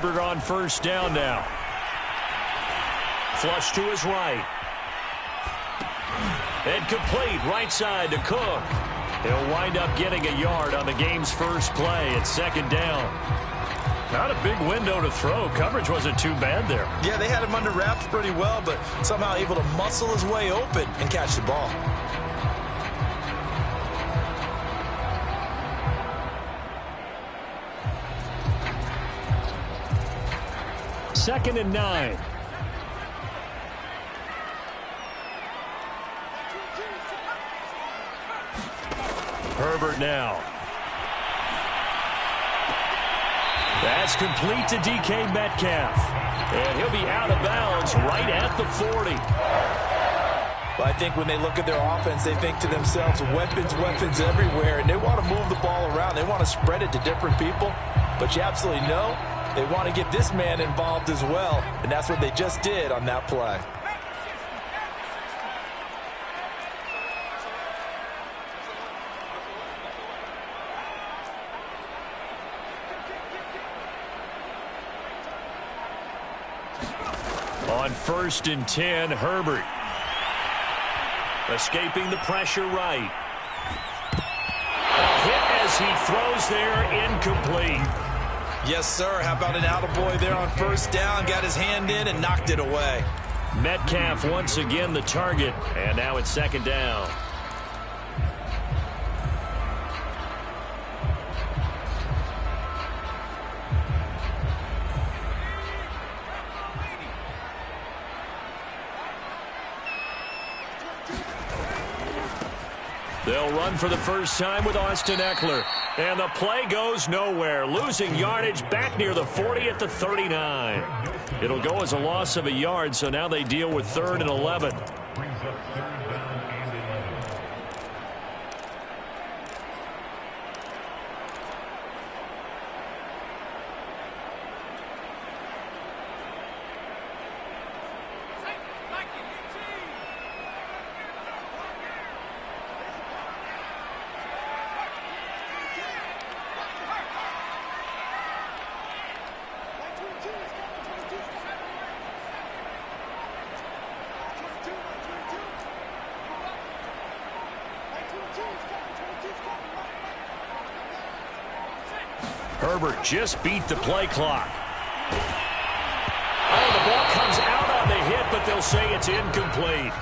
Herbert on first down now. Flush to his right. And complete right side to Cook. He'll wind up getting a yard on the game's first play at second down. Not a big window to throw. Coverage wasn't too bad there. Yeah, they had him under wraps pretty well, but somehow able to muscle his way open and catch the ball. Second and 9. Herbert now. That's complete to DK Metcalf. And he'll be out of bounds right at the 40. Well, I think when they look at their offense, they think to themselves, weapons, weapons everywhere, and they want to move the ball around. They want to spread it to different people. But you absolutely know they want to get this man involved as well, and that's what they just did on that play. On first and 10, Herbert. Escaping the pressure right. A hit as he throws there, incomplete. Yes, sir. How about an attaboy there on first down? Got his hand in and knocked it away. Metcalf once again the target, and now it's second down. They'll run for the first time with Austin Eckler. And the play goes nowhere. Losing yardage back near the 40 at the 39. It'll go as a loss of a yard, so now they deal with 3rd and 11. Herbert just beat the play clock. Oh, the ball comes out on the hit, but they'll say it's incomplete.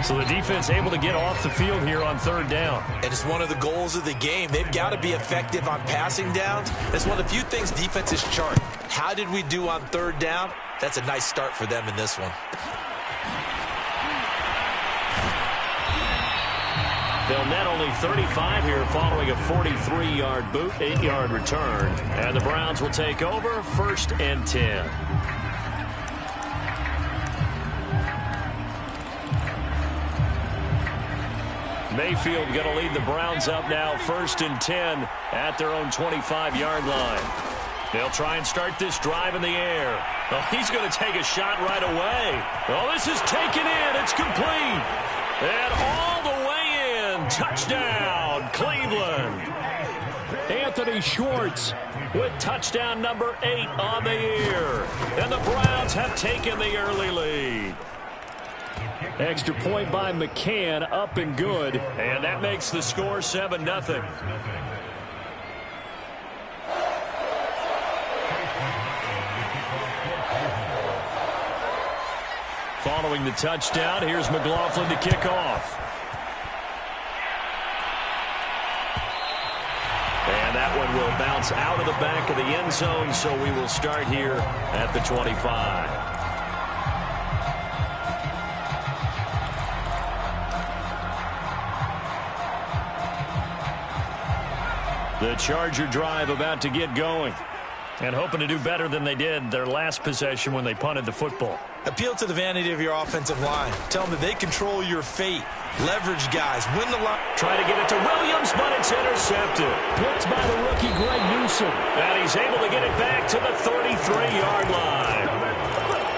So the defense able to get off the field here on 3rd down. And it's one of the goals of the game. They've got to be effective on passing downs. It's one of the few things defenses chart. How did we do on 3rd down? That's a nice start for them in this one. They'll net only 35 here following a 43-yard boot, 8-yard return. And the Browns will take over 1st and 10. Mayfield going to lead the Browns up now 1st and 10 at their own 25-yard line. They'll try and start this drive in the air. Oh, he's going to take a shot right away. Oh, this is taken in. It's complete. And all the way in. Touchdown, Cleveland. Anthony Schwartz with touchdown number 8 on the year. And the Browns have taken the early lead. Extra point by McCann, up and good. And that makes the score 7-0. Following the touchdown, here's McLaughlin to kick off. And that one will bounce out of the back of the end zone, so we will start here at the 25. The Charger drive about to get going. And hoping to do better than they did their last possession when they punted the football. Appeal to the vanity of your offensive line. Tell them that they control your fate. Leverage guys. Win the line. Try to get it to Williams, but it's intercepted. Picked by the rookie Greg Newsom. And he's able to get it back to the 33-yard line.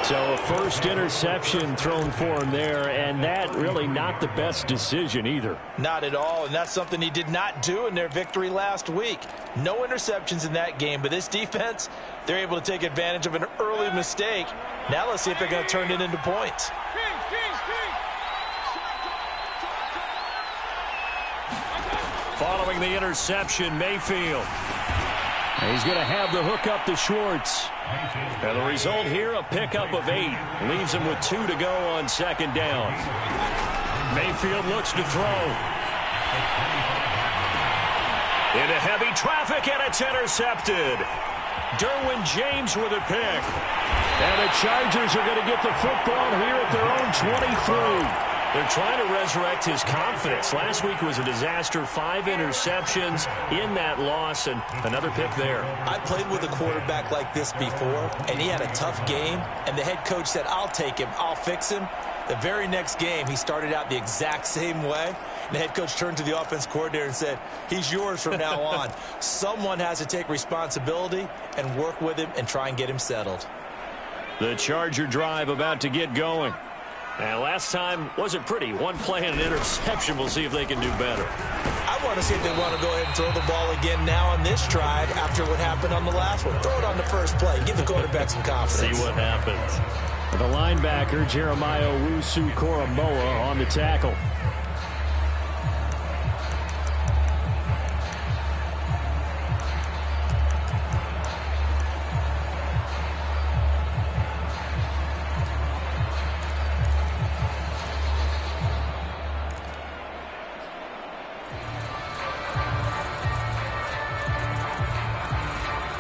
So a first interception thrown for him there, and that really not the best decision either. Not at all, and that's something he did not do in their victory last week. No interceptions in that game, but this defense, they're able to take advantage of an early mistake. Now let's see if they're going to turn it into points. Following the interception, Mayfield. He's going to have the hook up to Schwartz. And the result here, a pickup of 8. Leaves him with 2 to go on second down. Mayfield looks to throw. Into heavy traffic, and it's intercepted. Derwin James with a pick. And the Chargers are going to get the football here at their own 23. They're trying to resurrect his confidence. Last week was a disaster. 5 interceptions in that loss, and another pick there. I played with a quarterback like this before, and he had a tough game, and the head coach said, I'll take him, I'll fix him. The very next game, he started out the exact same way. And the head coach turned to the offense coordinator and said, he's yours from now on. Someone has to take responsibility and work with him and try and get him settled. The Charger drive about to get going. And last time wasn't pretty. 1 play and an interception. We'll see if they can do better. I want to see if they want to go ahead and throw the ball again now on this drive after what happened on the last one. Throw it on the first play. Give the quarterback some confidence. See what happens. The linebacker, Jeremiah Owusu-Koramoah, on the tackle.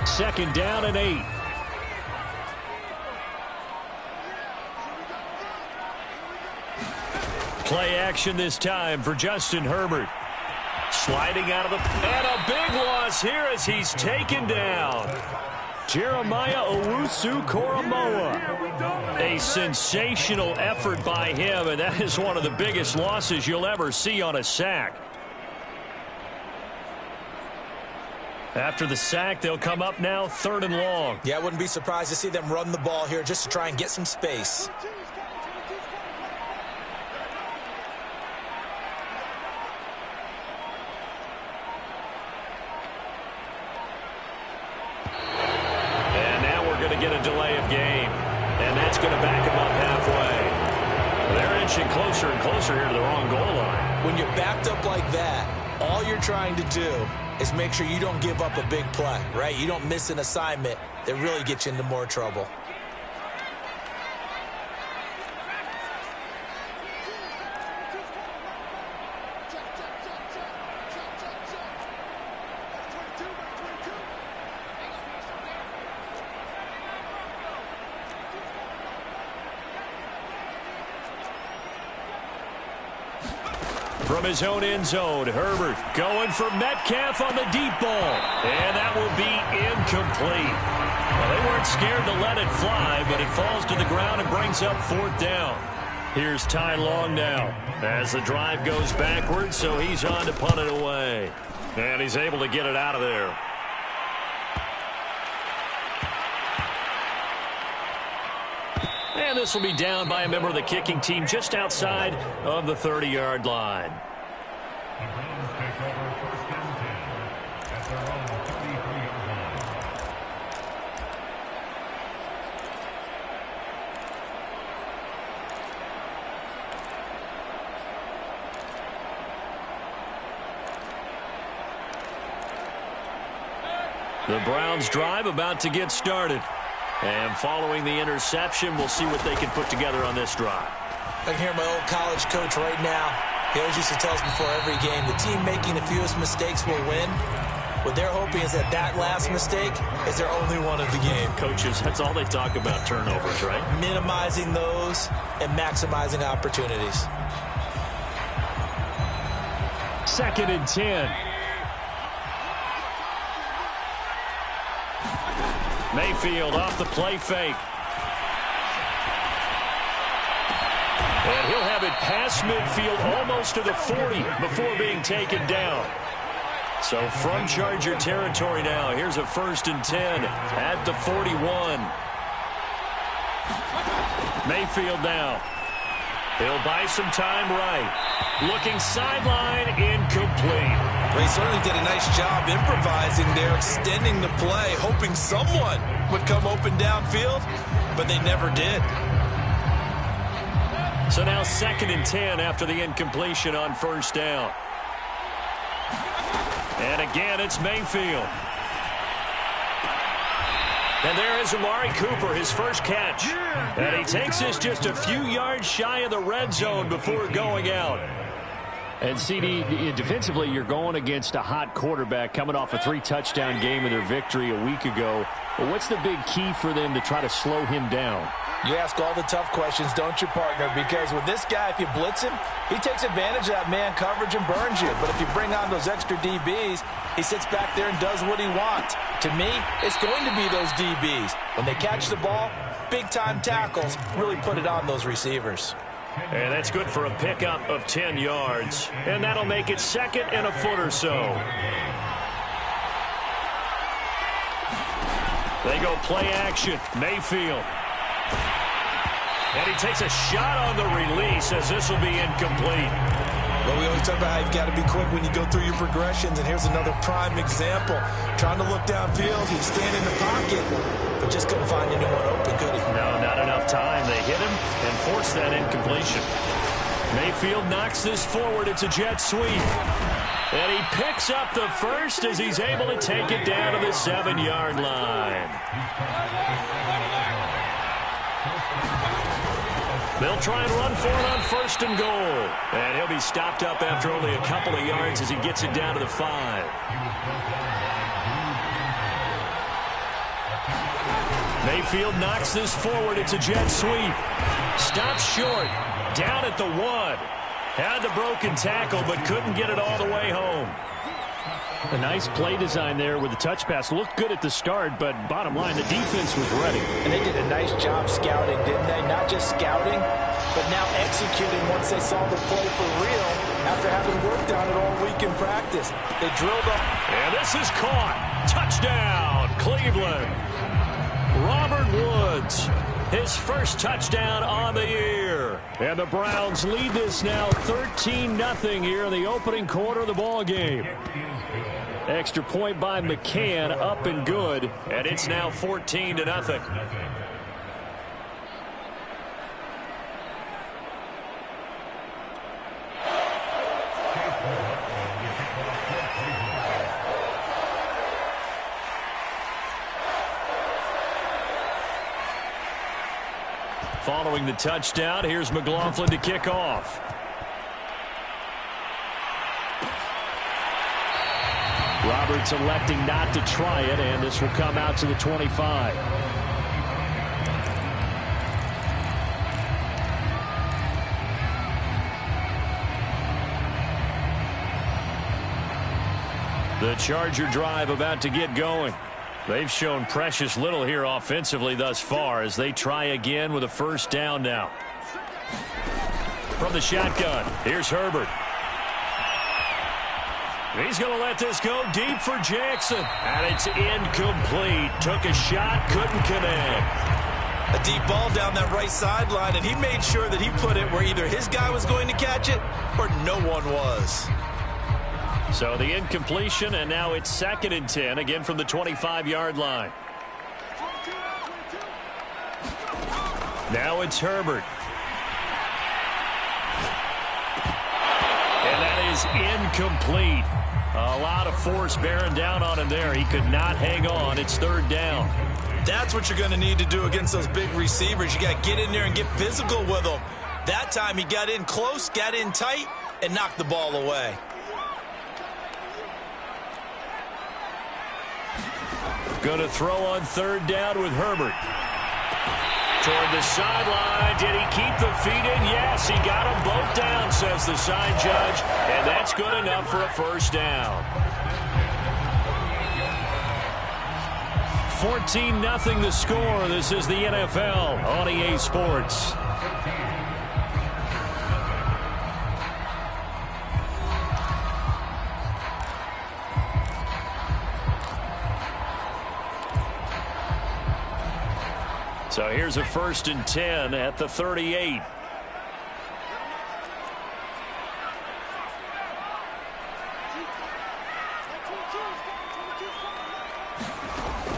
Second down and 8. Play action this time for Justin Herbert. Sliding out of the... And a big loss here as he's taken down. Jeremiah Owusu-Koramoah. A sensational effort by him, and that is one of the biggest losses you'll ever see on a sack. After the sack, they'll come up now 3rd and long. Yeah, I wouldn't be surprised to see them run the ball here just to try and get some space. And now we're going to get a delay of game. And that's going to back them up halfway. They're inching closer and closer here to the wrong goal line. When you're backed up like that, all you're trying to do is make sure you don't give up a big play, right? You don't miss an assignment that really gets you into more trouble. From his own end zone, Herbert going for Metcalf on the deep ball. And that will be incomplete. Well, they weren't scared to let it fly, but it falls to the ground and brings up 4th down. Here's Ty Long now as the drive goes backwards, so he's on to punt it away. And he's able to get it out of there. And this will be down by a member of the kicking team just outside of the 30-yard line. The Browns drive about to get started. And following the interception, we'll see what they can put together on this drive. I can hear my old college coach right now. He always used to tell us before every game, the team making the fewest mistakes will win. What they're hoping is that that last mistake is their only one of the game. Coaches, that's all they talk about, turnovers, right? Minimizing those and maximizing opportunities. 2nd and 10. Mayfield off the play fake. And he'll have it past midfield almost to the 40 before being taken down. So from Charger territory now, here's a 1st and 10 at the 41. Mayfield now. He'll buy some time right. Looking sideline, incomplete. Well, he certainly did a nice job improvising there, extending the play, hoping someone would come open downfield, but they never did. So now 2nd and 10 after the incompletion on first down. And again, it's Mayfield. And there is Amari Cooper, his first catch. And he takes this just a few yards shy of the red zone before going out. And CD, defensively, you're going against a hot quarterback coming off a 3-touchdown game in their victory a week ago. But what's the big key for them to try to slow him down? You ask all the tough questions, don't you, partner? Because with this guy, if you blitz him, he takes advantage of that man coverage and burns you. But if you bring on those extra DBs, he sits back there and does what he wants. To me, it's going to be those DBs. When they catch the ball, big-time tackles really put it on those receivers. And that's good for a pickup of 10 yards. And that'll make it 2nd and a foot or so. They go play action. Mayfield. And he takes a shot on the release as this will be incomplete. Well, we always talk about how you've got to be quick when you go through your progressions, and here's another prime example. Trying to look downfield, he's standing in the pocket, but just couldn't find anyone open, could he? No, not enough time. They hit him and forced that incompletion. Mayfield knocks this forward. It's a jet sweep. And he picks up the first as he's able to take it down to the 7-yard line. They'll try and run for it on 1st and goal. And he'll be stopped up after only a couple of yards as he gets it down to the 5. Mayfield knocks this forward. It's a jet sweep. Stops short. Down at the 1. Had the broken tackle, but couldn't get it all the way home. A nice play design there with the touch pass. Looked good at the start, but bottom line, the defense was ready. And they did a nice job scouting, didn't they? Not just scouting, but now executing once they saw the play for real after having worked on it all week in practice. They drilled up. And this is caught. Touchdown, Cleveland. Robert Woods, his first touchdown on the year. And the Browns lead this now 13-0 here in the opening quarter of the ball game. Extra point by McCann, up and good, and it's now 14-0. Following the touchdown, here's McLaughlin to kick off. Roberts electing not to try it, and this will come out to the 25. The Charger drive about to get going. They've shown precious little here offensively thus far as they try again with a first down now. From the shotgun, here's Herbert. He's going to let this go deep for Jackson. And it's incomplete. Took a shot, couldn't connect. A deep ball down that right sideline, and he made sure that he put it where either his guy was going to catch it or no one was. So the incompletion, and now it's 2nd and 10, again from the 25-yard line. Now it's Herbert. And that is incomplete. A lot of force bearing down on him there. He could not hang on. It's 3rd down. That's what you're going to need to do against those big receivers. You got to get in there and get physical with them. That time he got in close, got in tight, and knocked the ball away. Going to throw on 3rd down with Herbert. Toward the sideline. Did he keep the feet in? Yes, he got them both down, says the side judge. And that's good enough for a first down. 14-0 the score. This is the NFL on EA Sports. So here's a 1st and 10 at the 38.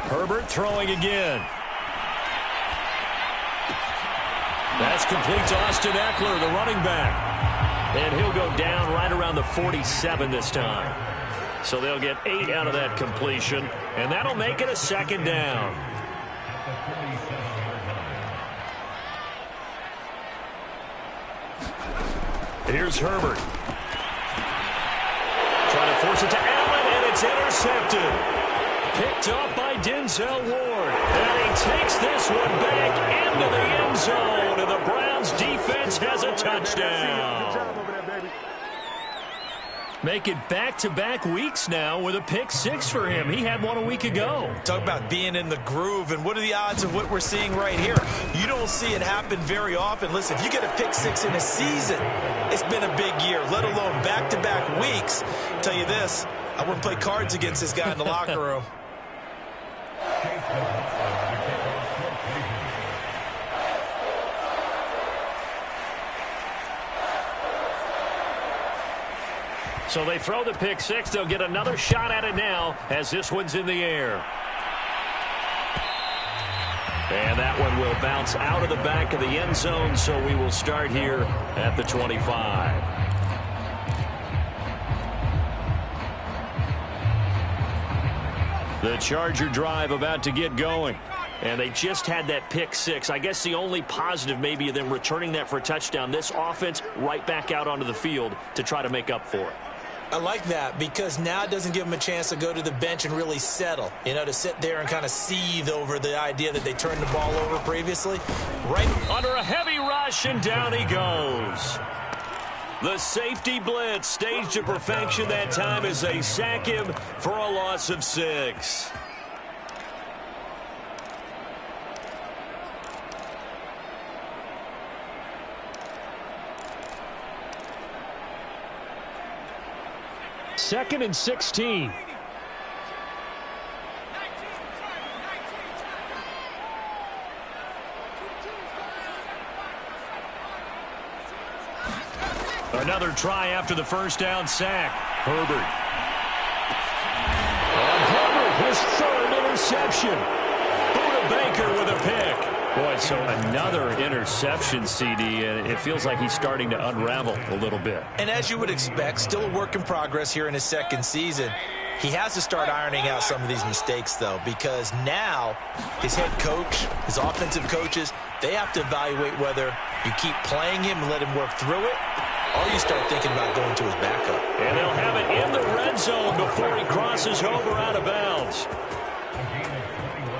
Herbert throwing again. That's complete to Austin Eckler, the running back. And he'll go down right around the 47 this time. So they'll get 8 out of that completion, and that'll make it a 2nd down. Here's Herbert. Trying to force it to Allen, and it's intercepted. Picked up by Denzel Ward. And he takes this one back into the end zone, and the Browns defense has a touchdown. Make it back-to-back weeks now with a pick 6 for him. He had one a week ago. Talk about being in the groove, and what are the odds of what we're seeing right here? You don't see it happen very often. Listen, if you get a pick 6 in a season, it's been a big year, let alone back-to-back weeks. I'll tell you this, I wouldn't play cards against this guy in the locker room. So they throw the pick 6. They'll get another shot at it now as this one's in the air. And that one will bounce out of the back of the end zone, so we will start here at the 25. The Charger drive about to get going. And they just had that pick 6. I guess the only positive maybe of them returning that for a touchdown. This offense right back out onto the field to try to make up for it. I like that because now it doesn't give them a chance to go to the bench and really settle, you know, to sit there and kind of seethe over the idea that they turned the ball over previously. Right under a heavy rush, and down he goes. The safety blitz staged to perfection that time as they sack him for a loss of 6. Second and 16. Another try after the first down sack. Herbert. And Herbert, his 3rd interception. Buda Baker with a pick. Boy, so another interception, CD, and it feels like he's starting to unravel a little bit. And as you would expect, still a work in progress here in his 2nd season. He has to start ironing out some of these mistakes, though, because now his head coach, his offensive coaches, they have to evaluate whether you keep playing him and let him work through it, or you start thinking about going to his backup. And they'll have it in the red zone before he crosses over out of bounds.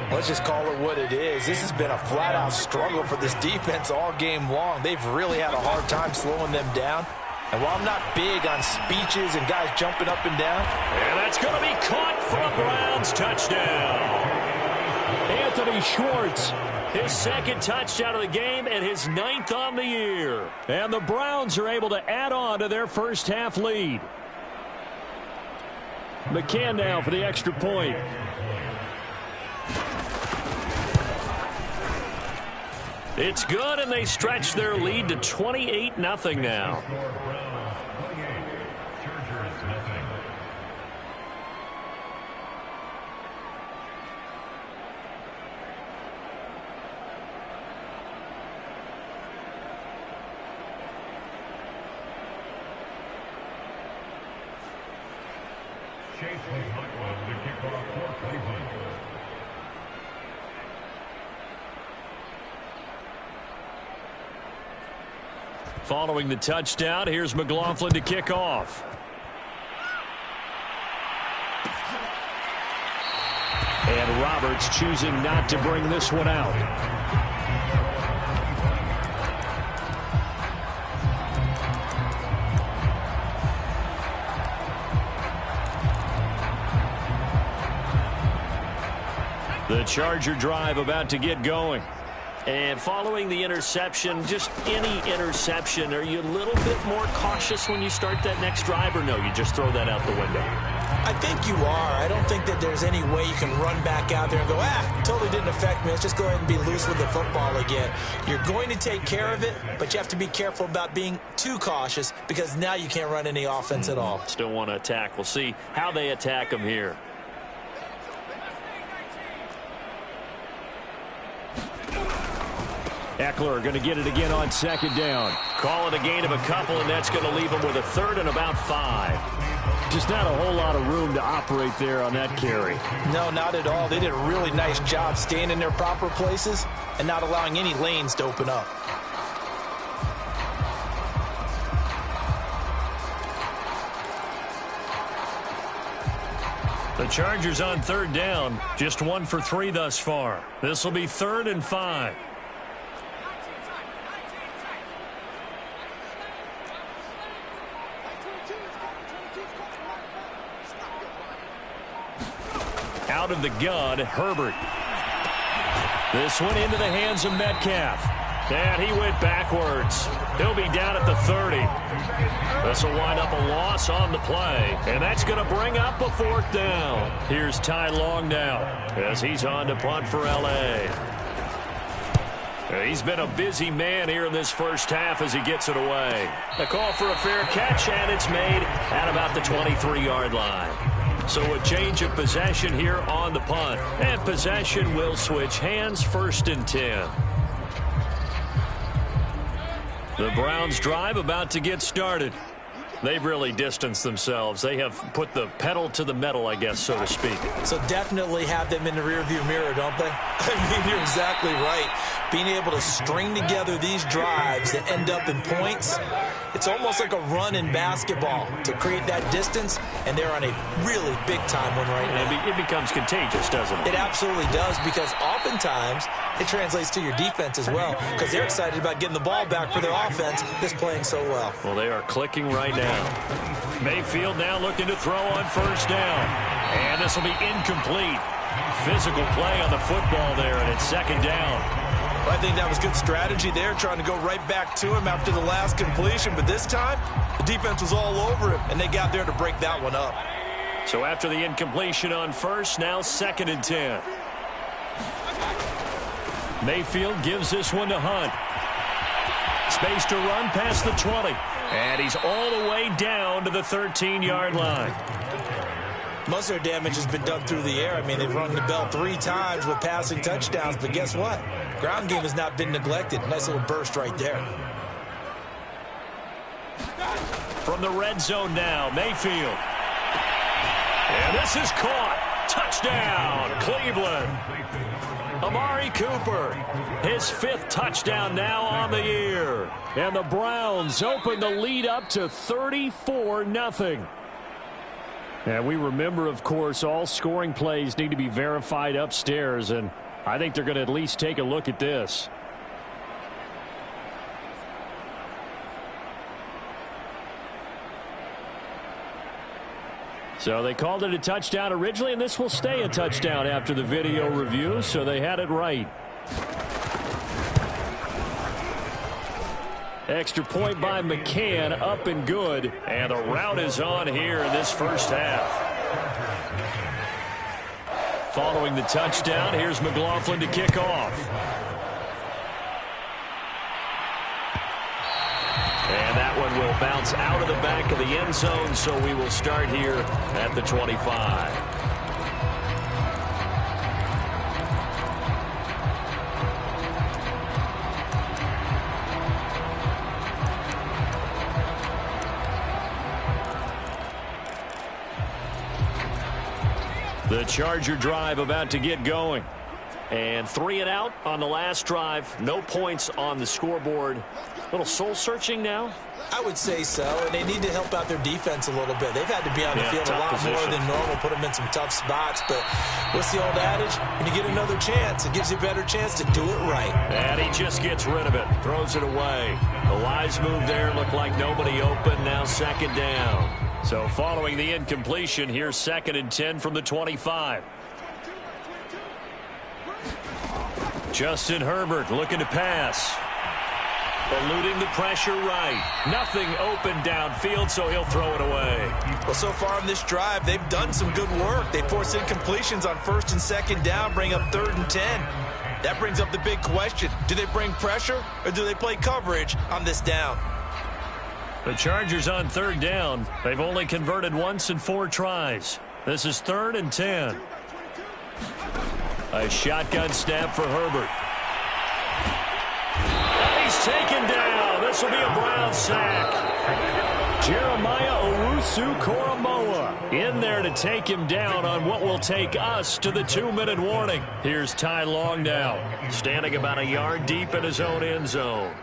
Let's just call it what it is. This has been a flat-out struggle for this defense all game long. They've really had a hard time slowing them down. And while I'm not big on speeches and guys jumping up and down. And that's going to be caught for a Browns touchdown. Anthony Schwartz. His 2nd touchdown of the game and his 9th on the year. And the Browns are able to add on to their first half lead. McCann now for the extra point. It's good, and they stretch their lead to 28-0 now. Following the touchdown, here's McLaughlin to kick off. And Roberts choosing not to bring this one out. The Charger drive about to get going. And following the interception, just any interception, are you a little bit more cautious when you start that next drive, or no, you just throw that out the window? I think you are. I don't think that there's any way you can run back out there and go, totally didn't affect me. Let's just go ahead and be loose with the football again. You're going to take care of it, but you have to be careful about being too cautious because now you can't run any offense at all. Still want to attack. We'll see how they attack them here. Eckler going to get it again on second down. Call it a gain of a couple, and that's going to leave them with a third and about 5. Just not a whole lot of room to operate there on that carry. No, not at all. They did a really nice job staying in their proper places and not allowing any lanes to open up. The Chargers on third down, just 1 for 3 thus far. This will be 3rd and 5. Out of the gun, Herbert. This one into the hands of Metcalf. And he went backwards. He'll be down at the 30. This will wind up a loss on the play. And that's going to bring up a 4th down. Here's Ty Long now as he's on to punt for L.A. He's been a busy man here in this first half as he gets it away. The call for a fair catch, and it's made at about the 23-yard line. So a change of possession here on the punt. And possession will switch hands, 1st and 10. The Browns drive about to get started. They've really distanced themselves. They have put the pedal to the metal, I guess, so to speak. So definitely have them in the rearview mirror, don't they? I mean, you're exactly right. Being able to string together these drives that end up in points, it's almost like a run in basketball to create that distance, and they're on a really big-time one right now. It becomes contagious, doesn't it? It absolutely does, because oftentimes it translates to your defense as well, because they're excited about getting the ball back for their offense that's playing so well. Well, they are clicking right now. Mayfield now looking to throw on 1st down. And this will be incomplete. Physical play on the football there, and it's 2nd down. Well, I think that was good strategy there, trying to go right back to him after the last completion. But this time, the defense was all over him, and they got there to break that one up. So after the incompletion on 1st, now 2nd and 10. Mayfield gives this one to Hunt. Space to run past the 20. And he's all the way down to the 13-yard line. Most of their damage has been done through the air. I mean, they've rung the bell 3 times with passing touchdowns. But guess what? Ground game has not been neglected. Nice little burst right there. From the red zone now, Mayfield. And this is caught. Touchdown, Cleveland. Amari Cooper, his 5th touchdown now on the year. And the Browns open the lead up to 34-0. And we remember, of course, all scoring plays need to be verified upstairs, and I think they're going to at least take a look at this. So they called it a touchdown originally, and this will stay a touchdown after the video review, so they had it right. Extra point by McCann, up and good. And the route is on here in this first half. Following the touchdown, here's McLaughlin to kick off. And that one will bounce out of the back of the end zone, so we will start here at the 25. The Charger drive about to get going. And 3 and out on the last drive. No points on the scoreboard. A little soul-searching now? I would say so, and they need to help out their defense a little bit. They've had to be on the field a lot more than normal, put them in some tough spots. But what's the old adage? When you get another chance, it gives you a better chance to do it right. And he just gets rid of it, throws it away. The wise move there, looked like nobody open, now 2nd down. So following the incompletion, here's 2nd and 10 from the 25. Justin Herbert looking to pass. Eluding the pressure right. Nothing open downfield, so he'll throw it away. Well, so far on this drive, they've done some good work. They force incompletions on 1st and 2nd down, bring up 3rd and 10. That brings up the big question. Do they bring pressure or do they play coverage on this down? The Chargers on 3rd down. They've only converted once in 4 tries. This is 3rd and 10. A shotgun snap for Herbert. He's taken down. This will be a Brown sack. Jeremiah Owusu-Koramoah in there to take him down on what will take us to the 2-minute warning. Here's Ty Long now, standing about a yard deep in his own end zone.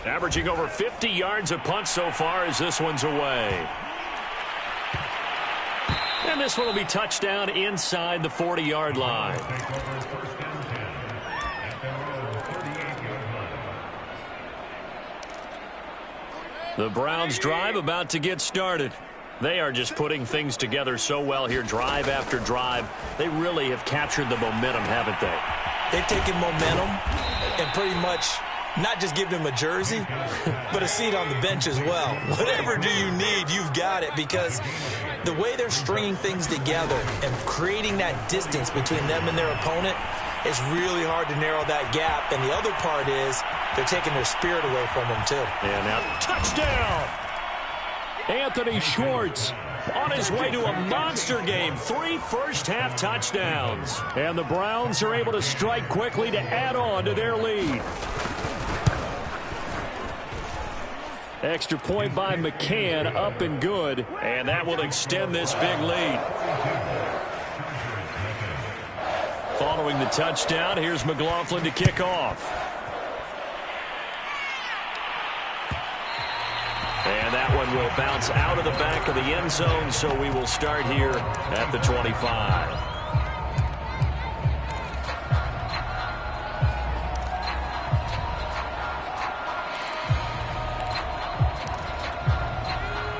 Averaging over 50 yards a punt so far as this one's away. And this one will be touchdown inside the 40-yard line. The Browns drive about to get started. They are just putting things together so well here, drive after drive. They really have captured the momentum, haven't they? They've taken momentum and pretty much not just give them a jersey, but a seat on the bench as well. Whatever do you need, you've got it, because the way they're stringing things together and creating that distance between them and their opponent, it's really hard to narrow that gap. And the other part is they're taking their spirit away from them, too. And now, touchdown! Anthony Schwartz on his way to a monster game. 3 first-half touchdowns. And the Browns are able to strike quickly to add on to their lead. Extra point by McCann, up and good. And that will extend this big lead. Following the touchdown, here's McLaughlin to kick off. And that one will bounce out of the back of the end zone, so we will start here at the 25.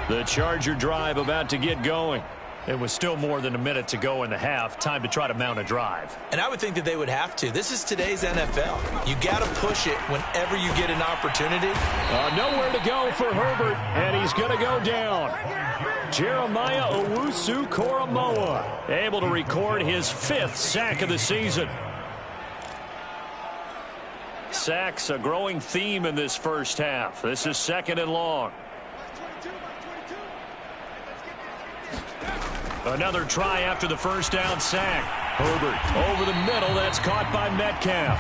The Charger drive about to get going. It was still more than a minute to go in the half. Time to try to mount a drive. And I would think that they would have to. This is today's NFL. You got to push it whenever you get an opportunity. Nowhere to go for Herbert, and he's going to go down. Jeremiah Owusu-Koramoah able to record his 5th sack of the season. Sacks, a growing theme in this first half. This is 2nd and long. Another try after the first down sack. Herbert over the middle. That's caught by Metcalf.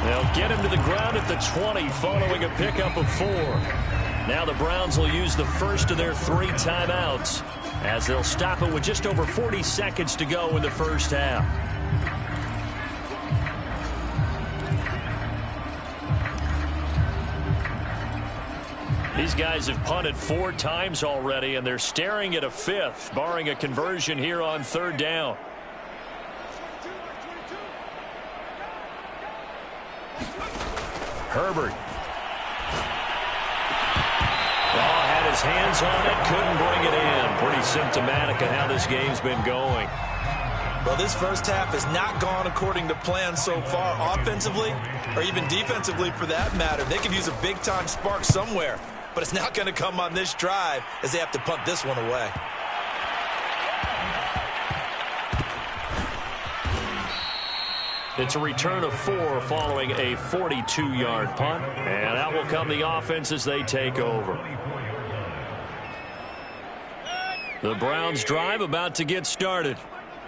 They'll get him to the ground at the 20 following a pickup of 4. Now the Browns will use the first of their 3 timeouts as they'll stop it with just over 40 seconds to go in the first half. These guys have punted 4 times already, and they're staring at a 5th, barring a conversion here on 3rd down. Herbert. Had his hands on it, couldn't bring it in. Pretty symptomatic of how this game's been going. Well, this first half has not gone according to plan so far, offensively or even defensively for that matter. They could use a big-time spark somewhere, but it's not going to come on this drive as they have to punt this one away. It's a return of 4 following a 42-yard punt, and out will come the offense as they take over. The Browns drive about to get started.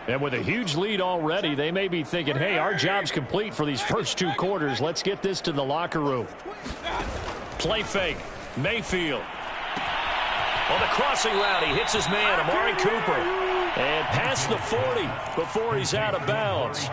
And with a huge lead already, they may be thinking, hey, our job's complete for these first 2 quarters. Let's get this to the locker room. Play fake. Mayfield. On the crossing route, he hits his man, Amari Cooper. And past the 40 before he's out of bounds.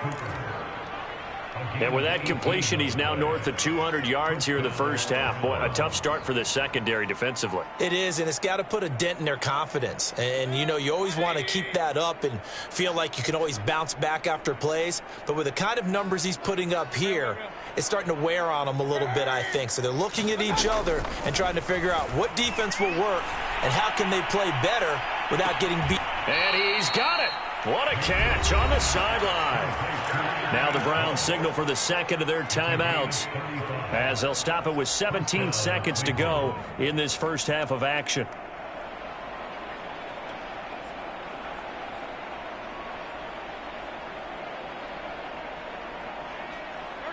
And with that completion, he's now north of 200 yards here in the first half. Boy, a tough start for the secondary defensively. It is, and it's got to put a dent in their confidence. And, you know, you always want to keep that up and feel like you can always bounce back after plays. But with the kind of numbers he's putting up here, it's starting to wear on them a little bit, I think. So they're looking at each other and trying to figure out what defense will work and how can they play better without getting beat. And he's got it. What a catch on the sideline. Now the Browns signal for the second of their timeouts, as they'll stop it with 17 seconds to go in this first half of action.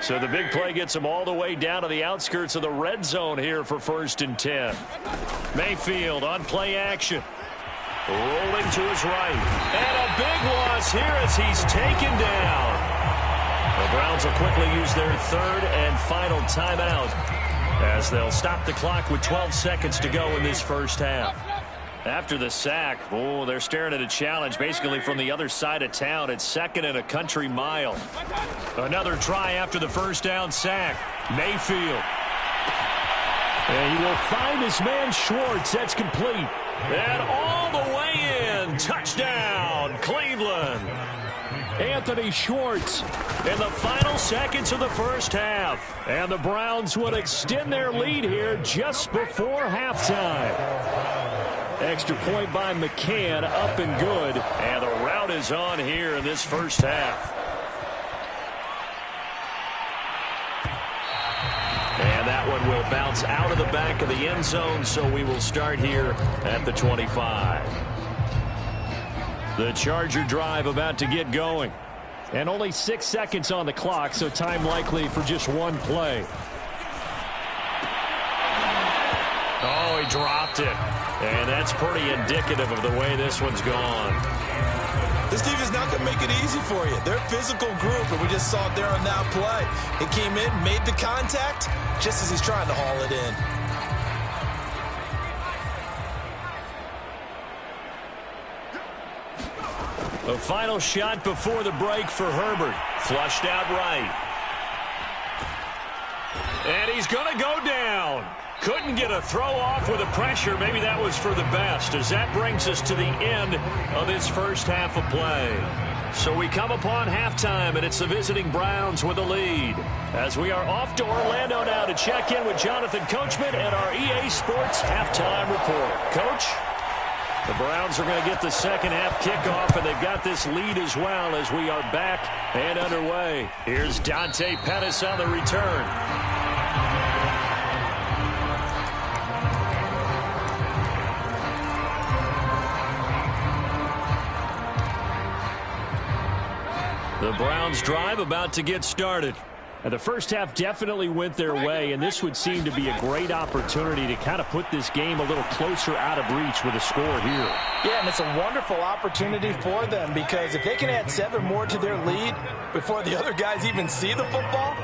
So the big play gets them all the way down to the outskirts of the red zone here for 1st and 10. Mayfield on play action. Rolling to his right. And a big loss here as he's taken down. The Browns will quickly use their third and final timeout as they'll stop the clock with 12 seconds to go in this first half. After the sack, they're staring at a challenge basically from the other side of town. It's 2nd and a country mile. Another try after the first down sack. Mayfield. And he will find his man Schwartz. That's complete. And all the way in. Touchdown, Cleveland. Anthony Schwartz in the final seconds of the first half. And the Browns would extend their lead here just before halftime. Extra point by McCann, up and good. And the route is on here in this first half. And that one will bounce out of the back of the end zone, so we will start here at the 25. The Charger drive about to get going. And only 6 seconds on the clock, so time likely for just one play. Oh, he dropped it. And that's pretty indicative of the way this one's gone. This defense is not going to make it easy for you. They're a physical group, and we just saw it there on that play. It came in, made the contact, just as he's trying to haul it in. A final shot before the break for Herbert. Flushed out right. And he's going to go down. Couldn't get a throw off with the pressure. Maybe that was for the best, as that brings us to the end of this first half of play. So we come upon halftime, and it's the visiting Browns with the lead. As we are off to Orlando now to check in with Jonathan Coachman and our EA Sports halftime report. Coach? The Browns are going to get the second half kickoff, and they've got this lead as well as we are back and underway. Here's Dante Pettis on the return. The Browns drive about to get started. And the first half definitely went their way, and this would seem to be a great opportunity to kind of put this game a little closer out of reach with a score here. Yeah, and it's a wonderful opportunity for them, because if they can add 7 more to their lead before the other guys even see the football,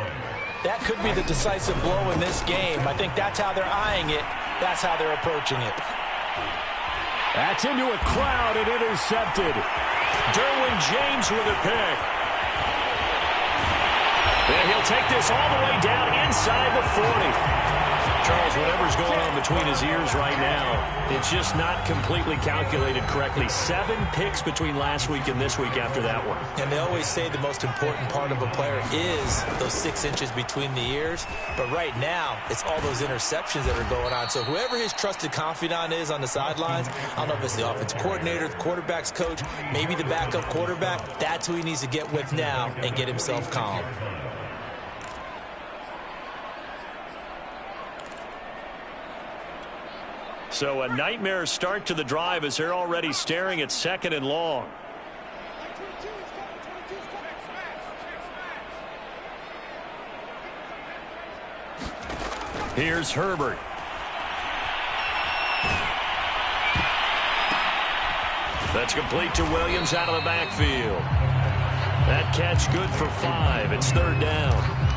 that could be the decisive blow in this game. I think that's how they're eyeing it. That's how they're approaching it. That's into a crowd and intercepted. Derwin James with a pick. And he'll take this all the way down inside the 40. Charles, whatever's going on between his ears right now, it's just not completely calculated correctly. 7 picks between last week and this week after that one. And they always say the most important part of a player is those 6 inches between the ears. But right now, it's all those interceptions that are going on. So whoever his trusted confidant is on the sidelines, I don't know if it's the offensive coordinator, the quarterback's coach, maybe the backup quarterback, that's who he needs to get with now and get himself calm. So a nightmare start to the drive as they're already staring at 2nd and long. Here's Herbert. That's complete to Williams out of the backfield. That catch good for 5. It's 3rd down.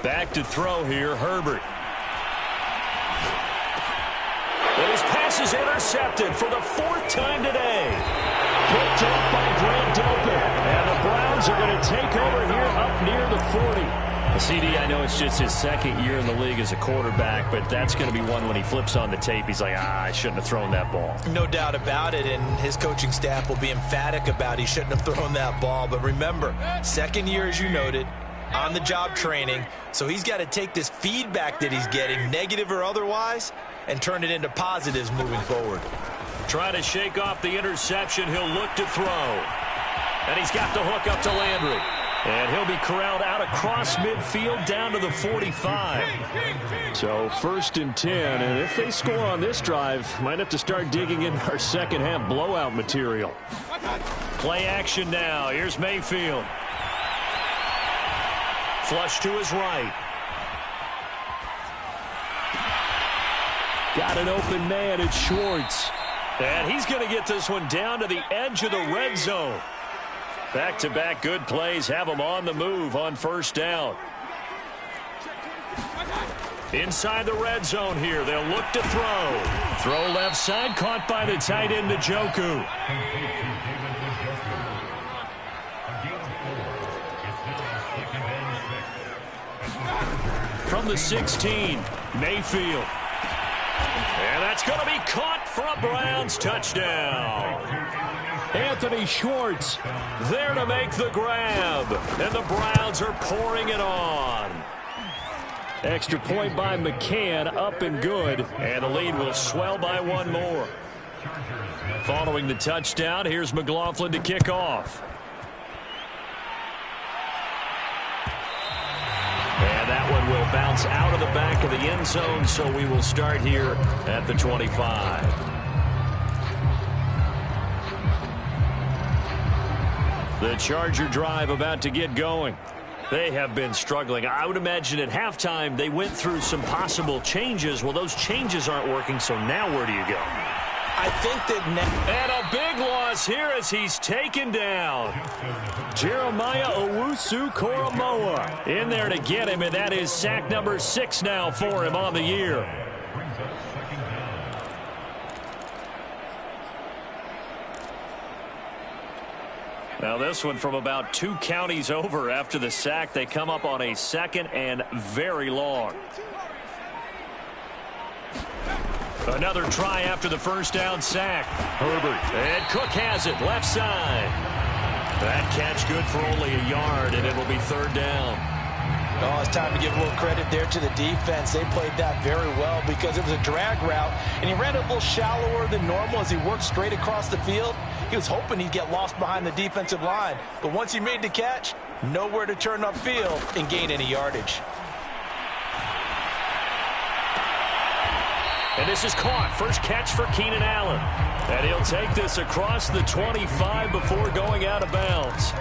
Back to throw here, Herbert. And his pass is intercepted for the 4th time today. Picked up by Grant Delpit. And the Browns are going to take over here up near the 40. CD, I know it's just his second year in the league as a quarterback, but that's going to be one when he flips on the tape, he's like, I shouldn't have thrown that ball. No doubt about it, and his coaching staff will be emphatic about he shouldn't have thrown that ball. But remember, second year, as you noted, on-the-job training, so he's got to take this feedback that he's getting, negative or otherwise, and turn it into positives moving forward. Trying to shake off the interception, he'll look to throw. And he's got the hook up to Landry. And he'll be corralled out across midfield down to the 45. So 1st and 10, and if they score on this drive, might have to start digging in our second half blowout material. Play action now. Here's Mayfield. Flush to his right. Got an open man, it's Schwartz. And he's going to get this one down to the edge of the red zone. Back-to-back good plays have them on the move on 1st down. Inside the red zone here. They'll look to throw. Throw left side, caught by the tight end, Njoku. From the 16, Mayfield. And that's going to be caught for a Browns touchdown. Anthony Schwartz there to make the grab. And the Browns are pouring it on. Extra point by McCann, up and good. And the lead will swell by one more. Following the touchdown, here's McLaughlin to kick off. And that one will bounce out of the back of the end zone, so we will start here at the 25. The Charger drive about to get going. They have been struggling. I would imagine at halftime they went through some possible changes. Well, those changes aren't working, so now where do you go? I think that and a big loss here as he's taken down. Jeremiah Owusu-Koramoah in there to get him, and that is sack number 6 now for him on the year. Now this one from about 2 counties over after the sack. They come up on a 2nd and very long. Another try after the 1st down sack. Herbert. And Cook has it left side. That catch good for only a yard, and it will be 3rd down. Oh, it's time to give a little credit there to the defense. They played that very well because it was a drag route, and he ran a little shallower than normal as he worked straight across the field. He was hoping he'd get lost behind the defensive line, but once he made the catch, nowhere to turn upfield and gain any yardage. And this is caught. First catch for Keenan Allen. And he'll take this across the 25 before going out of bounds.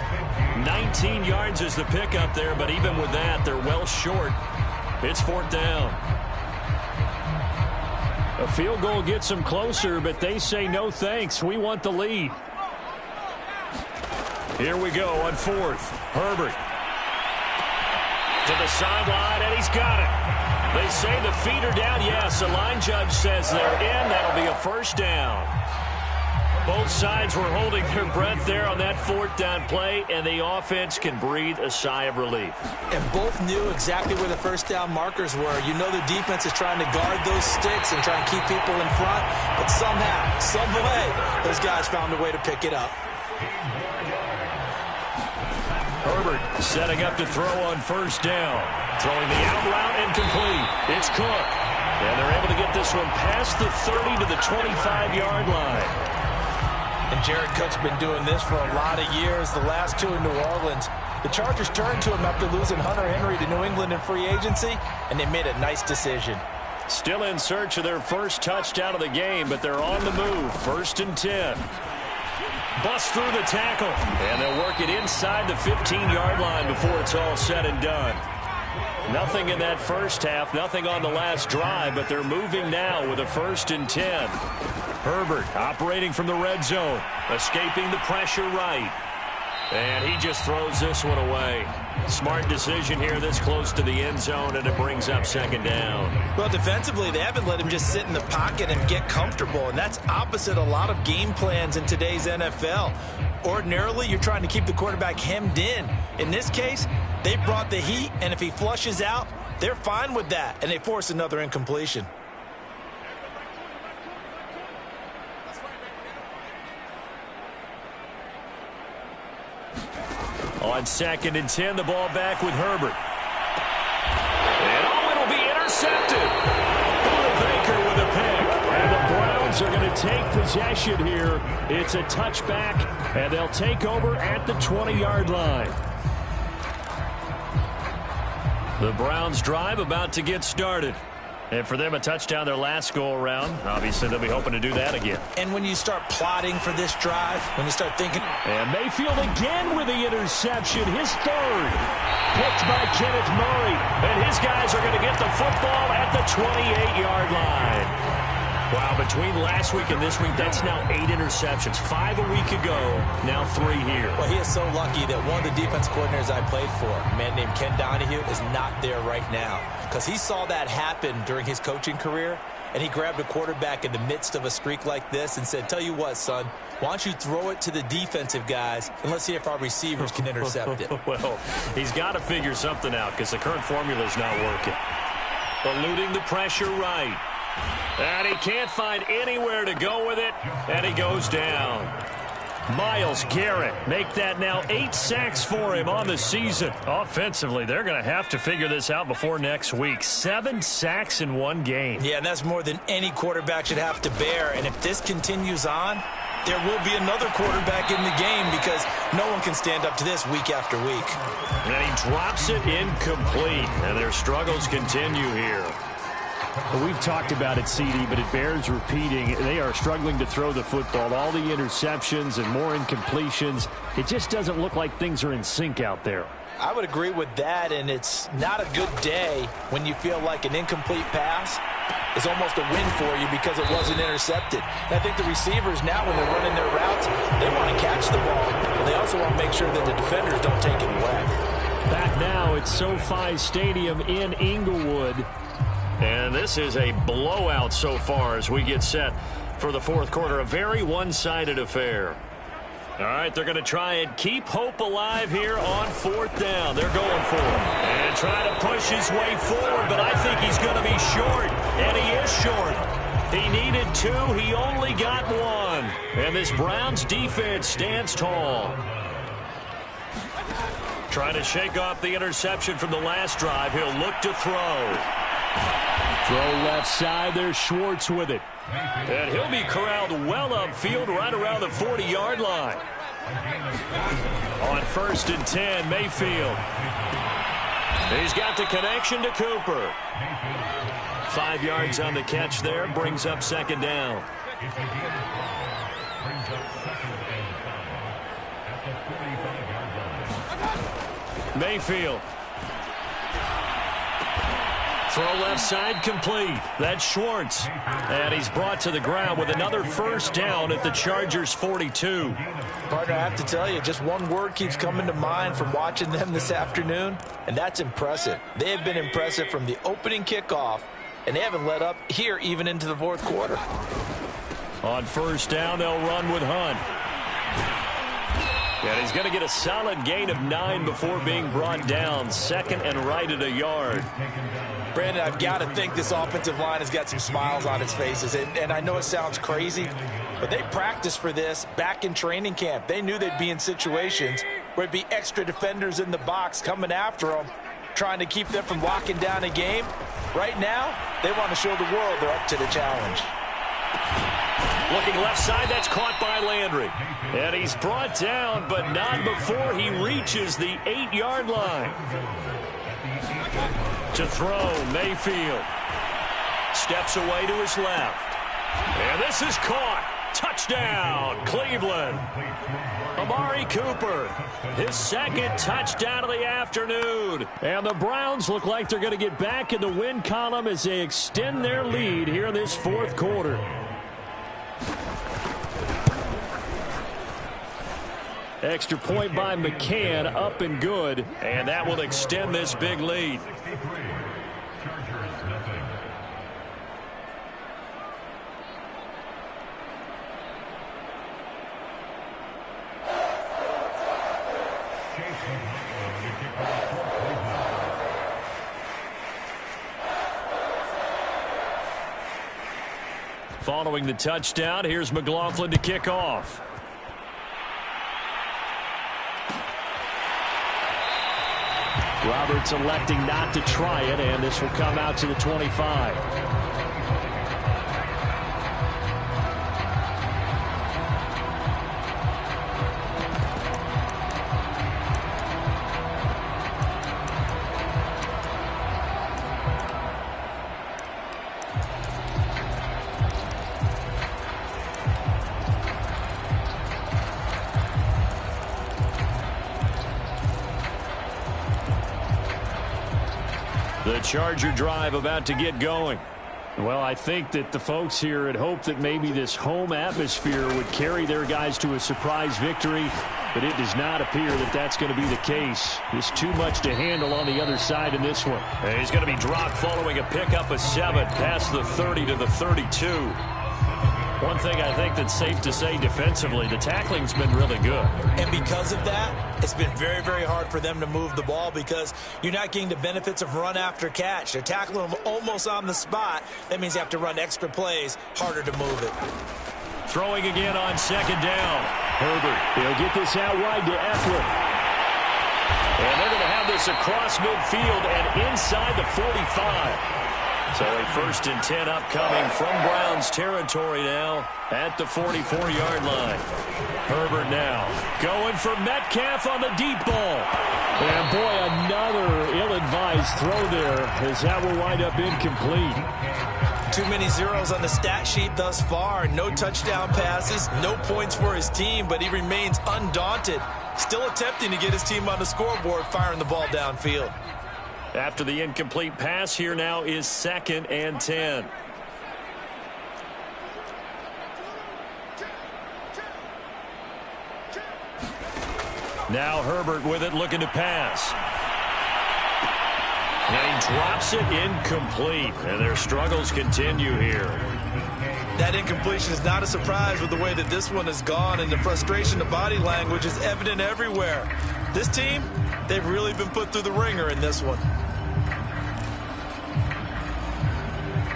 19 yards is the pickup there, but even with that, they're well short. It's 4th down. A field goal gets them closer, but they say no thanks. We want the lead. Here we go on 4th. Herbert. To the sideline, and he's got it. They say the feet are down. Yes, the line judge says they're in. That'll be a 1st down. Both sides were holding their breath there on that 4th down play, and the offense can breathe a sigh of relief. And both knew exactly where the 1st down markers were. You know the defense is trying to guard those sticks and try and keep people in front, but somehow, some way, those guys found a way to pick it up. Herbert setting up to throw on 1st down. Throwing the out route incomplete. It's Cook. And they're able to get this one past the 30 to the 25-yard line. And Jared Cook's been doing this for a lot of years. The last 2 in New Orleans. The Chargers turned to him after losing Hunter Henry to New England in free agency, and they made a nice decision. Still in search of their first touchdown of the game, but they're on the move. 1st and 10. Bust through the tackle. And they'll work it inside the 15-yard line before it's all said and done. Nothing in that first half, nothing on the last drive, but they're moving now with a 1st and 10. Herbert operating from the red zone, escaping the pressure right. And he just throws this one away. Smart decision here this close to the end zone, and it brings up second down. Well, defensively, they haven't let him just sit in the pocket and get comfortable, and that's opposite a lot of game plans in today's NFL. Ordinarily, you're trying to keep the quarterback hemmed in. In this case, they brought the heat, and if he flushes out, they're fine with that, and they force another incompletion. On 2nd and 10, the ball back with Herbert. And it'll be intercepted. Baker with a pick. And the Browns are going to take possession here. It's a touchback, and they'll take over at the 20-yard line. The Browns drive about to get started. And for them, a touchdown their last go-around. Obviously, they'll be hoping to do that again. And when you start plotting for this drive, when you start thinking... And Mayfield again with the interception, his third. Picked by Kenneth Murray. And his guys are going to get the football at the 28-yard line. Wow, between last week and this week, that's now 8 interceptions. 5 a week ago, now 3 here. Well, he is so lucky that one of the defense coordinators I played for, a man named Ken Donahue, is not there right now. Because he saw that happen during his coaching career, and he grabbed a quarterback in the midst of a streak like this and said, tell you what, son, why don't you throw it to the defensive guys, and let's see if our receivers can intercept it. Well, he's got to figure something out because the current formula is not working. Eluding the pressure right. And he can't find anywhere to go with it, and he goes down. Myles Garrett make that now 8 sacks for him on the season. Offensively, they're going to have to figure this out before next week. 7 sacks in one game. Yeah, and that's more than any quarterback should have to bear. And if this continues on, there will be another quarterback in the game because no one can stand up to this week after week. And he drops it incomplete, and their struggles continue here. We've talked about it, CD, but it bears repeating. They are struggling to throw the football. All the interceptions and more incompletions. It just doesn't look like things are in sync out there. I would agree with that, and it's not a good day when you feel like an incomplete pass is almost a win for you because it wasn't intercepted. And I think the receivers now, when they're running their routes, they want to catch the ball, but they also want to make sure that the defenders don't take it away. Back now at SoFi Stadium in Inglewood. And this is a blowout so far as we get set for the fourth quarter. A very one-sided affair. All right, they're going to try and keep hope alive here on 4th down. They're going for it. And trying to push his way forward, but I think he's going to be short. And he is short. He needed 2. He only got 1. And this Browns defense stands tall. Trying to shake off the interception from the last drive. He'll look to throw. Throw left side, there's Schwartz with it. And he'll be corralled well upfield right around the 40-yard line. On 1st and 10, Mayfield. He's got the connection to Cooper. 5 yards on the catch there, brings up second down. Mayfield. Throw left side complete. That's Schwartz. And he's brought to the ground with another first down at the Chargers' 42. Partner, I have to tell you, just one word keeps coming to mind from watching them this afternoon, and that's impressive. They have been impressive from the opening kickoff, and they haven't let up here even into the fourth quarter. On 1st down, they'll run with Hunt. And he's going to get a solid gain of 9 before being brought down. 2nd and right at a yard. Brandon, I've got to think this offensive line has got some smiles on its faces. And I know it sounds crazy, but they practiced for this back in training camp. They knew they'd be in situations where it'd be extra defenders in the box coming after them, trying to keep them from locking down a game. Right now, they want to show the world they're up to the challenge. Looking left side, that's caught by Landry. And he's brought down, but not before he reaches the 8-yard line. To throw, Mayfield. Steps away to his left. And this is caught. Touchdown, Cleveland. Amari Cooper, his 2nd touchdown of the afternoon. And the Browns look like they're going to get back in the win column as they extend their lead here in this fourth quarter. Extra point by McCann, up and good. And that will extend this big lead. Following the touchdown, here's McLaughlin to kick off. Roberts electing not to try it, and this will come out to the 25. The Charger drive about to get going. Well, I think that the folks here had hoped that maybe this home atmosphere would carry their guys to a surprise victory, but it does not appear that that's going to be the case. There's too much to handle on the other side in this one. And he's going to be dropped following a pickup of 7 past the 30 to the 32. One thing I think that's safe to say defensively, the tackling's been really good. And because of that, it's been very, very hard for them to move the ball because you're not getting the benefits of run after catch. They're tackling them almost on the spot. That means you have to run extra plays, harder to move it. Throwing again on second down. Herbert, he'll get this out wide to Eckler. And they're going to have this across midfield and inside the 45. So a 1st and 10 upcoming from Browns territory now at the 44-yard line. Herbert now going for Metcalf on the deep ball. And boy, another ill-advised throw there as that will wind up incomplete. Too many zeros on the stat sheet thus far. No touchdown passes, no points for his team, but he remains undaunted. Still attempting to get his team on the scoreboard, firing the ball downfield. After the incomplete pass, here now is 2nd and 10. Now Herbert with it, looking to pass. And he drops it incomplete. And their struggles continue here. That incompletion is not a surprise with the way that this one has gone, and the frustration, the body language is evident everywhere. This team, they've really been put through the ringer in this one.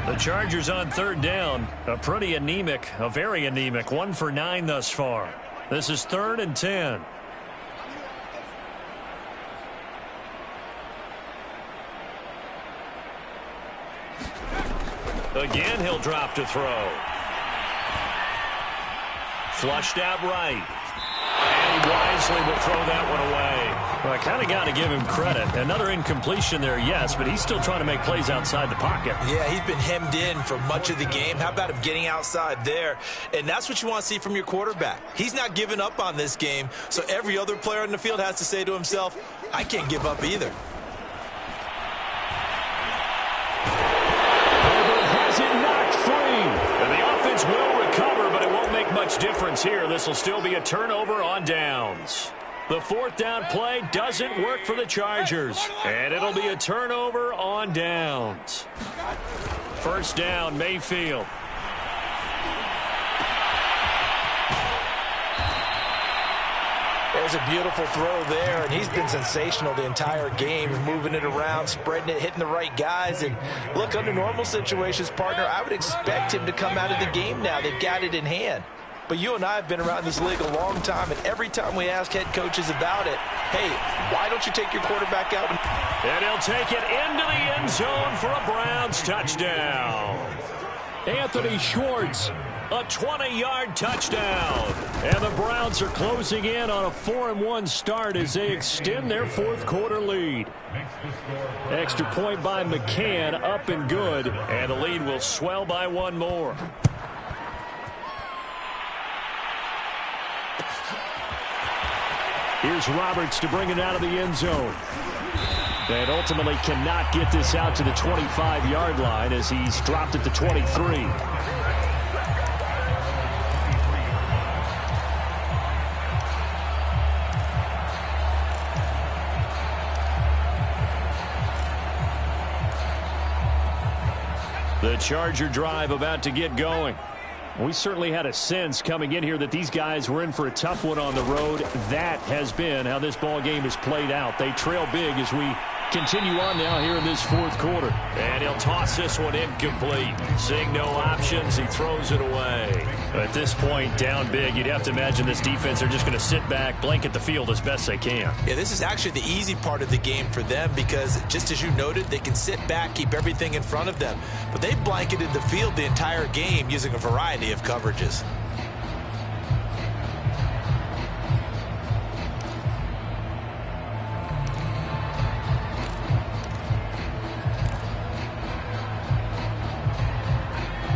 The Chargers on 3rd down. A very anemic 1 for 9 thus far. This is 3rd and 10. Again, he'll drop to throw. Flushed out right. And he wisely will throw that one away. Well, I kind of got to give him credit. Another incompletion there, yes, but he's still trying to make plays outside the pocket. Yeah, he's been hemmed in for much of the game. How about him getting outside there? And that's what you want to see from your quarterback. He's not giving up on this game, so every other player in the field has to say to himself, I can't give up either. Will recover, but it won't make much difference here. This will still be a turnover on downs. The 4th down play doesn't work for the Chargers, and it'll be a turnover on downs. 1st down, Mayfield. There's a beautiful throw there, and he's been sensational the entire game, moving it around, spreading it, hitting the right guys. And look, under normal situations, partner, I would expect him to come out of the game now. They've got it in hand. But you and I have been around this league a long time, and every time we ask head coaches about it, hey, why don't you take your quarterback out? And he'll take it into the end zone for a Browns touchdown. Anthony Schwartz. A 20-yard touchdown. And the Browns are closing in on a 4-1 start as they extend their 4th quarter lead. Extra point by McCann, up and good. And the lead will swell by 1 more. Here's Roberts to bring it out of the end zone. And ultimately cannot get this out to the 25-yard line as he's dropped at the 23. The Charger drive about to get going. We certainly had a sense coming in here that these guys were in for a tough one on the road. That has been how this ball game has played out. They trail big as we continue on now here in this fourth quarter. And he'll toss this one incomplete. Seeing no options, he throws it away. At this point, down big, you'd have to imagine this defense are just going to sit back, blanket the field as best they can. Yeah, this is actually the easy part of the game for them because, just as you noted, they can sit back, keep everything in front of them. But they've blanketed the field the entire game using a variety of coverages.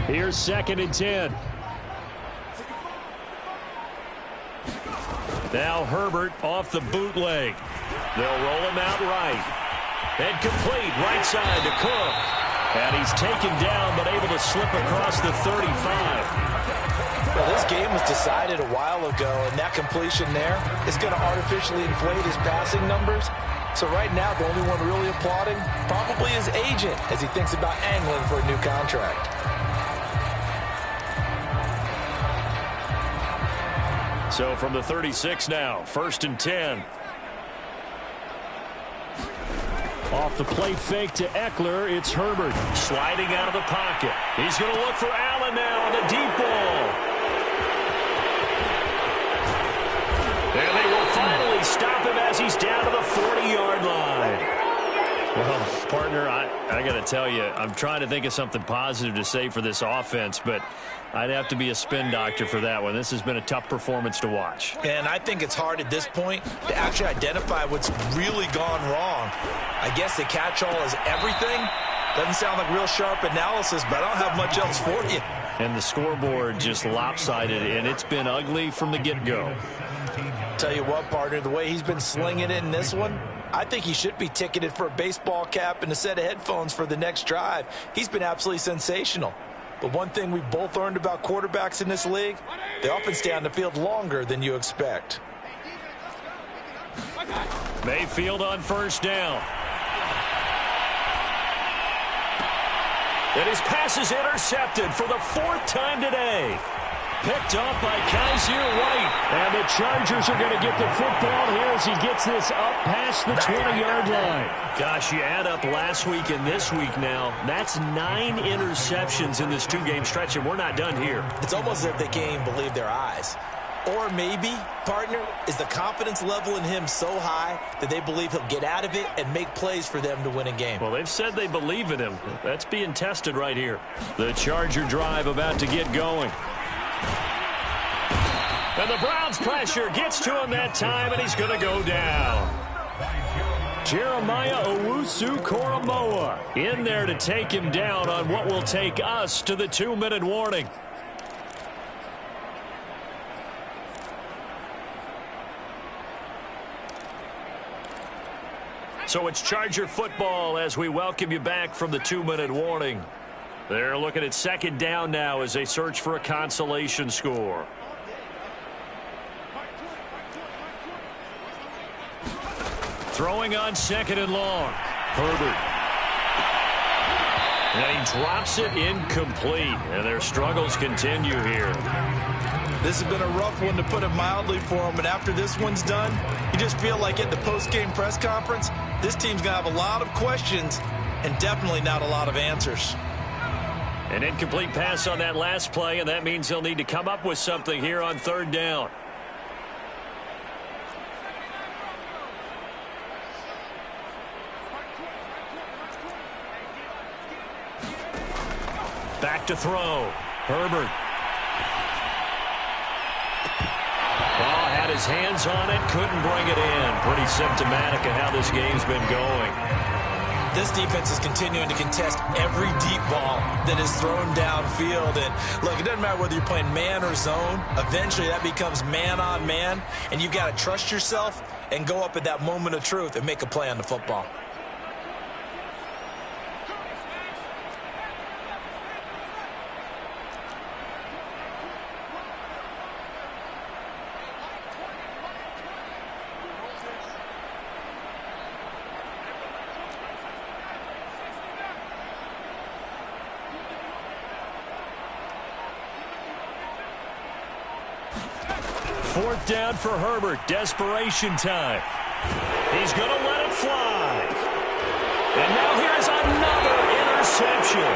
Here's 2nd and 10. Now Herbert off the bootleg. They'll roll him out right. And complete right side to Cook. And he's taken down but able to slip across the 35. Well, this game was decided a while ago, and that completion there is going to artificially inflate his passing numbers. So right now, the only one really applauding probably his agent as he thinks about angling for a new contract. So from the 36 now, 1st and 10. Off the play fake to Eckler, it's Herbert. Sliding out of the pocket. He's going to look for Allen now on the deep ball. And they will finally stop him as he's down to the 40-yard line. Well, partner, I got to tell you, I'm trying to think of something positive to say for this offense, but I'd have to be a spin doctor for that one. This has been a tough performance to watch. And I think it's hard at this point to actually identify what's really gone wrong. I guess the catch-all is everything. Doesn't sound like real sharp analysis, but I don't have much else for you. And the scoreboard just lopsided, and it's been ugly from the get-go. Tell you what, partner, the way he's been slinging it in this one, I think he should be ticketed for a baseball cap and a set of headphones for the next drive. He's been absolutely sensational. But one thing we both learned about quarterbacks in this league, they often stay on the field longer than you expect. Mayfield on 1st down. And his pass is intercepted for the 4th time today. Picked off by Kaiser White. And the Chargers are going to get the football here as he gets this up past the 20-yard line. Gosh, you add up last week and this week now. That's 9 interceptions in this 2-game stretch, and we're not done here. It's almost as if they can't even believe their eyes. Or maybe, partner, is the confidence level in him so high that they believe he'll get out of it and make plays for them to win a game. Well, they've said they believe in him. That's being tested right here. The Charger drive about to get going. And the Browns pressure gets to him that time, and he's going to go down. Jeremiah Owusu-Koramoah in there to take him down on what will take us to the 2-minute warning. So it's Charger football as we welcome you back from the 2-minute warning. They're looking at 2nd down now as they search for a consolation score. Throwing on 2nd and long. Herbert. And he drops it incomplete. And their struggles continue here. This has been a rough one, to put it mildly, for him. And after this one's done, you just feel like at the post-game press conference, this team's going to have a lot of questions and definitely not a lot of answers. An incomplete pass on that last play, and that means they'll need to come up with something here on 3rd down. Back to throw. Herbert. Ball had his hands on it, couldn't bring it in. Pretty symptomatic of how this game's been going. This defense is continuing to contest every deep ball that is thrown downfield. And look, it doesn't matter whether you're playing man or zone. Eventually that becomes man on man, and you've got to trust yourself and go up at that moment of truth and make a play on the football. 4th down for Herbert. Desperation time. He's going to let it fly. And now here's another interception.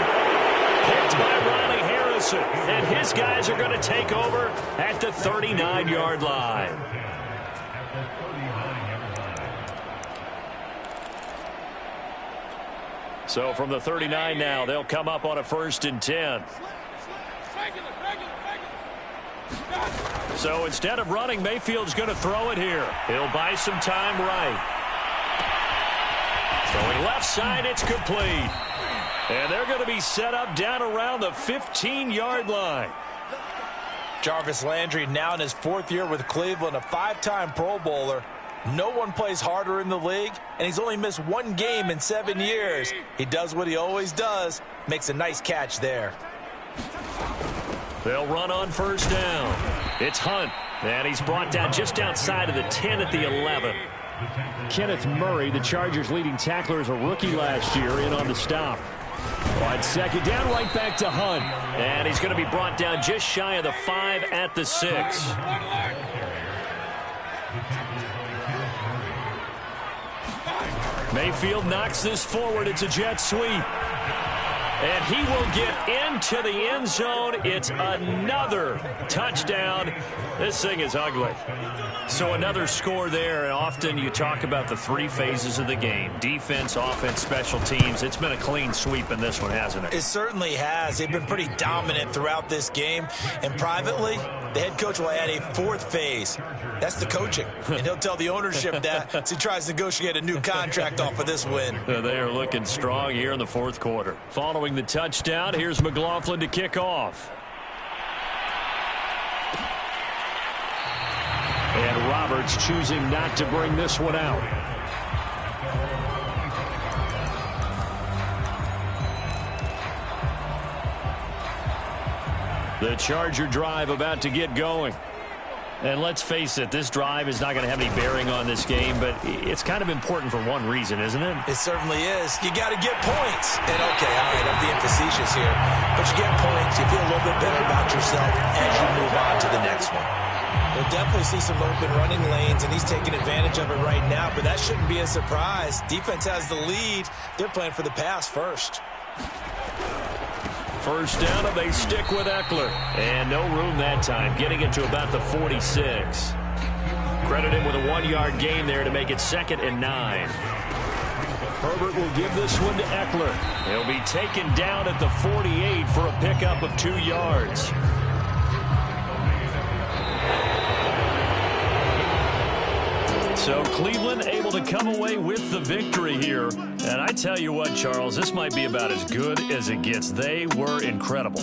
Picked by Ronnie Harrison. And his guys are going to take over at the 39-yard line. So from the 39 now, they'll come up on a 1st and 10. So instead of running, Mayfield's going to throw it here. He'll buy some time right. Throwing left side, it's complete. And they're going to be set up down around the 15-yard line. Jarvis Landry now in his 4th year with Cleveland, a 5-time Pro Bowler. No one plays harder in the league, and he's only missed 1 game in 7 years. He does what he always does, makes a nice catch there. They'll run on 1st down. It's Hunt, and he's brought down just outside of the 10 at the 11. Kenneth Murray, the Chargers' leading tackler, as a rookie last year, in on the stop. On 2nd down, right back to Hunt. And he's going to be brought down just shy of the 5 at the 6. Mayfield knocks this forward. It's a jet sweep. And he will get into the end zone. It's another touchdown. This thing is ugly. So another score there. And often you talk about the 3 phases of the game. Defense, offense, special teams. It's been a clean sweep in this one, hasn't it? It certainly has. They've been pretty dominant throughout this game. And privately, the head coach will add a 4th phase. That's the coaching. And he'll tell the ownership that as he tries to negotiate a new contract off of this win. They are looking strong here in the 4th quarter. Following the touchdown, here's McLaughlin to kick off. And Roberts choosing not to bring this one out. The Charger drive about to get going. And let's face it, this drive is not going to have any bearing on this game, but it's kind of important for one reason, isn't it? It certainly is. You got to get points. And okay, all right, I'm being facetious here. But you get points, you feel a little bit better about yourself as you move on to the next one. We'll definitely see some open running lanes, and he's taking advantage of it right now, but that shouldn't be a surprise. Defense has the lead. They're playing for the pass first. 1st down, and they stick with Eckler. And no room that time, getting it to about the 46. Credit him with a 1-yard gain there to make it 2nd and 9. Herbert will give this one to Eckler. He'll be taken down at the 48 for a pickup of 2 yards. So Cleveland able to come away with the victory here. And I tell you what, Charles, this might be about as good as it gets. They were incredible.